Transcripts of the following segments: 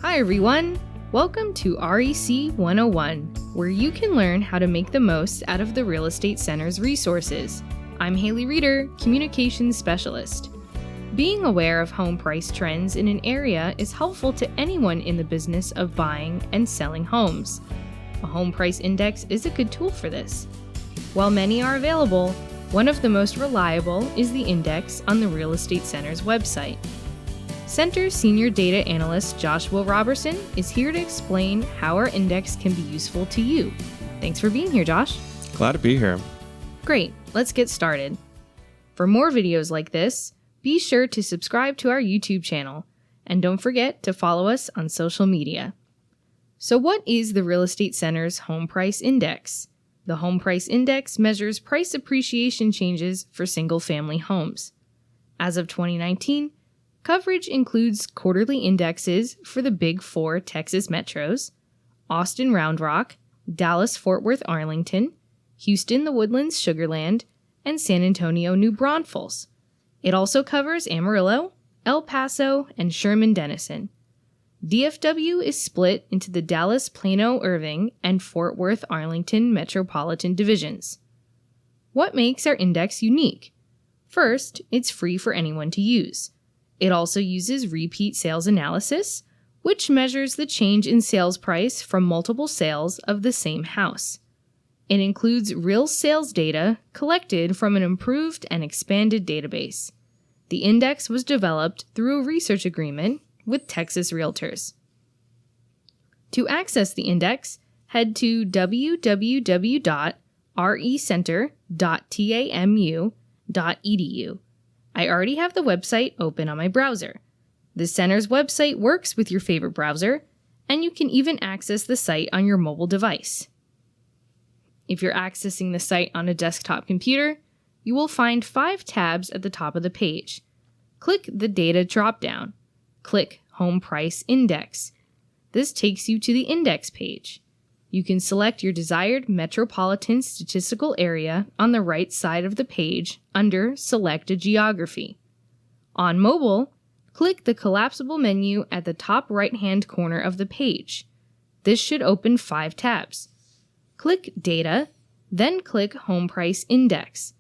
Hi everyone! Welcome to REC 101, where you can learn how to make the most out of the Real Estate Center's resources. I'm Haley Reeder, Communications Specialist. Being aware of home price trends in an area is helpful to anyone in the business of buying and selling homes. A home price index is a good tool for this. While many are available, one of the most reliable is the index on the Real Estate Center's website. Center Senior Data Analyst Joshua Robertson is here to explain how our index can be useful to you. Thanks for being here, Josh. Glad to be here. Great, let's get started. For more videos like this, be sure to subscribe to our YouTube channel, and don't forget to follow us on social media. So what is the Real Estate Center's Home Price Index? The Home Price Index measures price appreciation changes for single-family homes. As of 2019, coverage includes quarterly indexes for the Big Four Texas metros, Austin Round Rock, Dallas Fort Worth Arlington, Houston the Woodlands Sugar Land, and San Antonio New Braunfels. It also covers Amarillo, El Paso, and Sherman Denison. DFW is split into the Dallas Plano Irving and Fort Worth Arlington metropolitan divisions. What makes our index unique? First, it's free for anyone to use. It also uses repeat sales analysis, which measures the change in sales price from multiple sales of the same house. It includes real sales data collected from an improved and expanded database. The index was developed through a research agreement with Texas Realtors. To access the index, head to www.recenter.tamu.edu. I already have the website open on my browser. The center's website works with your favorite browser, and you can even access the site on your mobile device. If you're accessing the site on a desktop computer, you will find 5 tabs at the top of the page. Click the Data dropdown. Click Home Price Index. This takes you to the index page. You can select your desired metropolitan statistical area on the right side of the page under Select a Geography. On mobile, click the collapsible menu at the top right-hand corner of the page. This should open 5 tabs. Click Data, then click Home Price Index.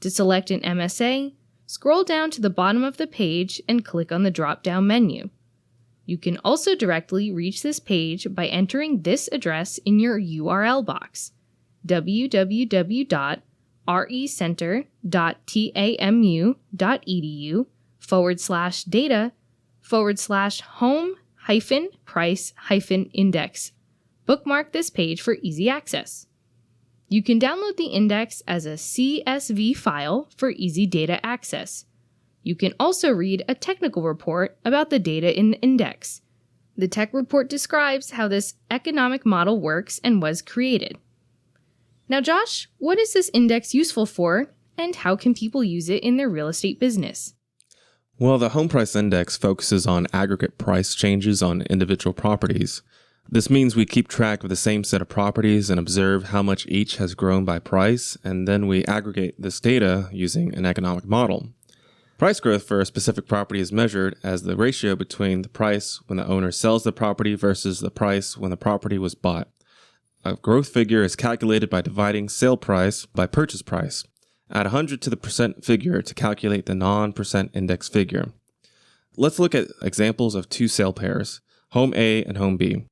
To select an MSA, scroll down to the bottom of the page and click on the drop-down menu. You can also directly reach this page by entering this address in your URL box, www.recenter.tamu.edu/data/home-price-index. Bookmark this page for easy access. You can download the index as a CSV file for easy data access. You can also read a technical report about the data in the index. The tech report describes how this economic model works and was created. Now, Josh, what is this index useful for, and how can people use it in their real estate business? Well, the Home Price Index focuses on aggregate price changes on individual properties. This means we keep track of the same set of properties and observe how much each has grown by price, and then we aggregate this data using an economic model. Price growth for a specific property is measured as the ratio between the price when the owner sells the property versus the price when the property was bought. A growth figure is calculated by dividing sale price by purchase price. Add 100 to the percent figure to calculate the non-percent index figure. Let's look at examples of 2 sale pairs, Home A and Home B.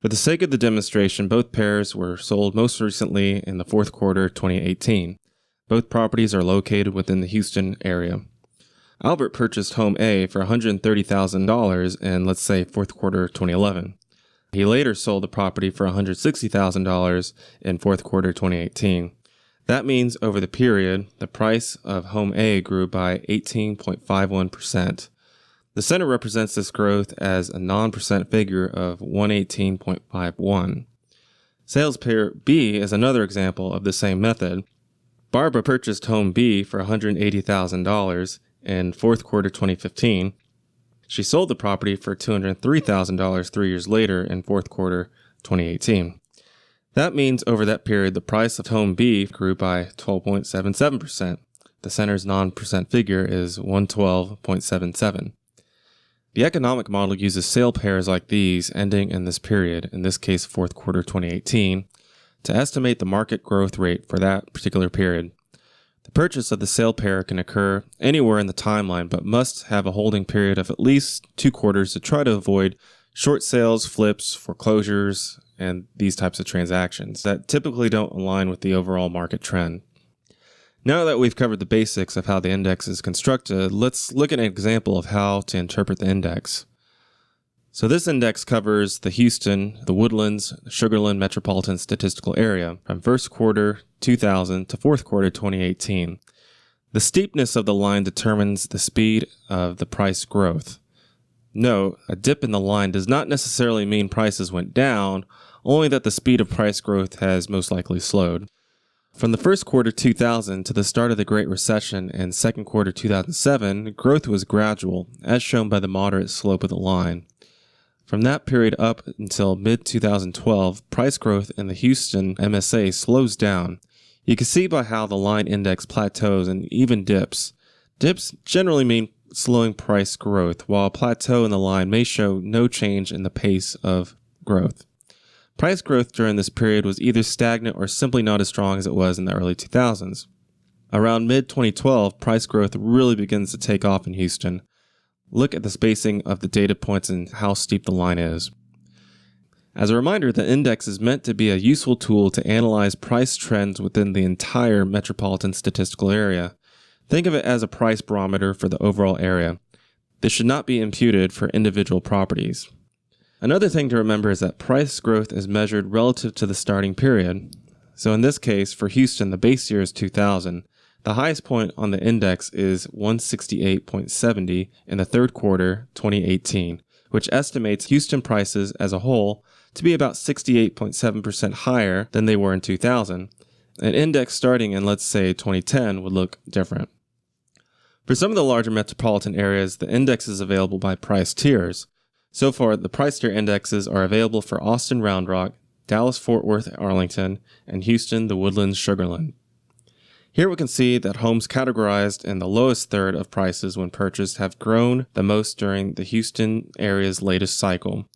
For the sake of the demonstration, both pairs were sold most recently in the fourth quarter 2018. Both properties are located within the Houston area. Albert purchased Home A for $130,000 in, let's say, fourth quarter 2011. He later sold the property for $160,000 in fourth quarter 2018. That means over the period, the price of Home A grew by 18.51%. The center represents this growth as a non-percent figure of 118.51. Sales pair B is another example of the same method. Barbara purchased Home B for $180,000 in fourth quarter 2015. She sold the property for $203,000 3 years later in fourth quarter 2018. That means over that period, the price of Home B grew by 12.77%. The center's non-percent figure is 112.77. The economic model uses sale pairs like these ending in this period, in this case fourth quarter 2018, to estimate the market growth rate for that particular period. The purchase of the sale pair can occur anywhere in the timeline, but must have a holding period of at least 2 quarters to try to avoid short sales, flips, foreclosures, and these types of transactions that typically don't align with the overall market trend. Now that we've covered the basics of how the index is constructed, let's look at an example of how to interpret the index. So this index covers the Houston, the Woodlands, Sugarland Metropolitan Statistical Area from first quarter 2000 to fourth quarter 2018. The steepness of the line determines the speed of the price growth. Note, a dip in the line does not necessarily mean prices went down, only that the speed of price growth has most likely slowed. From the first quarter 2000 to the start of the Great Recession and second quarter 2007, growth was gradual, as shown by the moderate slope of the line. From that period up until mid-2012, price growth in the Houston MSA slows down. You can see by how the line index plateaus and even dips. Dips generally mean slowing price growth, while a plateau in the line may show no change in the pace of growth. Price growth during this period was either stagnant or simply not as strong as it was in the early 2000s. Around mid-2012, price growth really begins to take off in Houston. Look at the spacing of the data points and how steep the line is. As a reminder, the index is meant to be a useful tool to analyze price trends within the entire metropolitan statistical area. Think of it as a price barometer for the overall area. This should not be imputed for individual properties. Another thing to remember is that price growth is measured relative to the starting period. So in this case, for Houston, the base year is 2000. The highest point on the index is 168.70 in the third quarter 2018, which estimates Houston prices as a whole to be about 68.7% higher than they were in 2000. An index starting in, let's say, 2010 would look different. For some of the larger metropolitan areas, the index is available by price tiers. So far, the price tier indexes are available for Austin Round Rock, Dallas Fort Worth Arlington, and Houston the Woodlands Sugarland. Here we can see that homes categorized in the lowest third of prices when purchased have grown the most during the Houston area's latest cycle.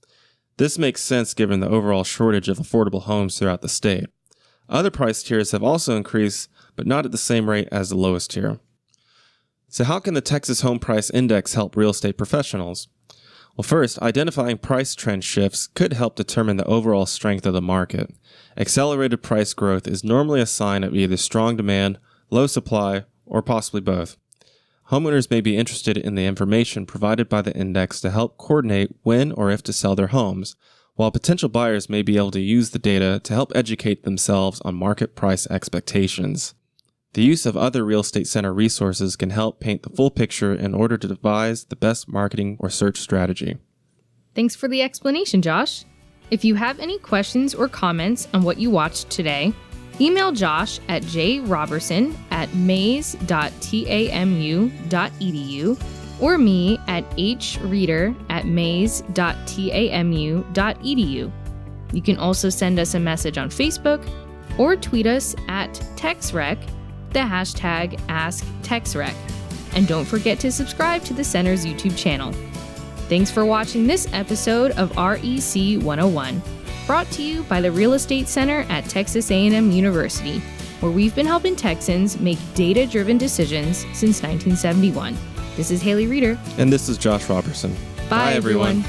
This makes sense given the overall shortage of affordable homes throughout the state. Other price tiers have also increased, but not at the same rate as the lowest tier. So how can the Texas Home Price Index help real estate professionals? Well, first, identifying price trend shifts could help determine the overall strength of the market. Accelerated price growth is normally a sign of either strong demand, low supply, or possibly both. Homeowners may be interested in the information provided by the index to help coordinate when or if to sell their homes, while potential buyers may be able to use the data to help educate themselves on market price expectations. The use of other real estate center resources can help paint the full picture in order to devise the best marketing or search strategy. Thanks for the explanation, Josh. If you have any questions or comments on what you watched today, email Josh at jrobertson@mays.tamu.edu or me at hreader@mays.tamu.edu. You can also send us a message on Facebook or tweet us at TexRec, the hashtag AskTexRec. And don't forget to subscribe to the Center's YouTube channel. Thanks for watching this episode of REC 101, brought to you by the Real Estate Center at Texas A&M University, where we've been helping Texans make data-driven decisions since 1971. This is Haley Reeder. And this is Josh Robertson. Bye everyone.